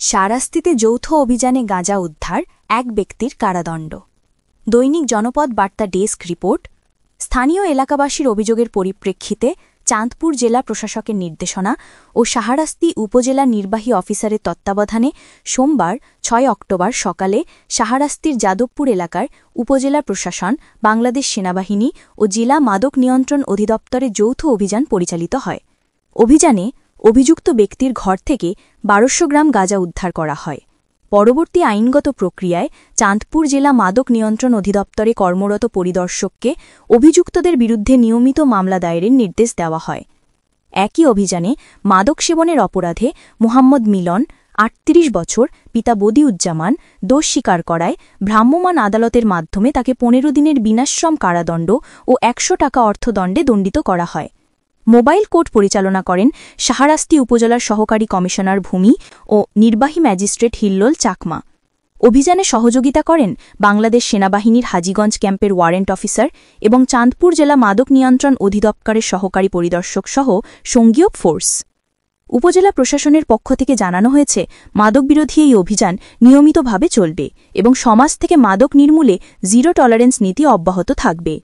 শারাস্তিতে যৌথ অভিযানে গাঁজা উদ্ধার, এক ব্যক্তির কারাদণ্ড। দৈনিক জনপদ বার্তা ডেস্ক রিপোর্ট। স্থানীয় এলাকাবাসীর অভিযোগের পরিপ্রেক্ষিতে চাঁদপুর জেলা প্রশাসকের নির্দেশনা ও শাহরাস্তি উপজেলা নির্বাহী অফিসারের তত্ত্বাবধানে সোমবার ৬ অক্টোবর সকালে শাহরাস্তির যাদবপুর এলাকার উপজেলা প্রশাসন, বাংলাদেশ সেনাবাহিনী ও জেলা মাদক নিয়ন্ত্রণ অধিদপ্তরের যৌথ অভিযান পরিচালিত হয়। অভিযানে অভিযুক্ত ব্যক্তির ঘর থেকে ১২০০ গ্রাম গাঁজা উদ্ধার করা হয়। পরবর্তী আইনগত প্রক্রিয়ায় চাঁদপুর জেলা মাদক নিয়ন্ত্রণ অধিদপ্তরে কর্মরত পরিদর্শককে অভিযুক্তদের বিরুদ্ধে নিয়মিত মামলা দায়েরের নির্দেশ দেওয়া হয়। একই অভিযানে মাদক সেবনের অপরাধে মোহাম্মদ মিলন, ৩৮ বছর, পিতা বদিউজ্জামান, দোষ স্বীকার করায় ভ্রাম্যমাণ আদালতের মাধ্যমে তাকে ১৫ দিনের বিনাশ্রম কারাদণ্ড ও ১০০ টাকা অর্থদণ্ডে দণ্ডিত করা হয়। মোবাইল কোর্ট পরিচালনা করেন শাহরাস্তি উপজেলার সহকারী কমিশনার ভূমি ও নির্বাহী ম্যাজিস্ট্রেট হিল্লোল চাকমা। অভিযানে সহযোগিতা করেন বাংলাদেশ সেনাবাহিনীর হাজীগঞ্জ ক্যাম্পের ওয়ারেন্ট অফিসার এবং চাঁদপুর জেলা মাদক নিয়ন্ত্রণ অধিদপ্তরের সহকারী পরিদর্শক সহ সঙ্গীয় ফোর্স। উপজেলা প্রশাসনের পক্ষ থেকে জানানো হয়েছে, মাদকবিরোধী এই অভিযান নিয়মিতভাবে চলবে এবং সমাজ থেকে মাদক নির্মূলে জিরো টলারেন্স নীতি অব্যাহত থাকবে।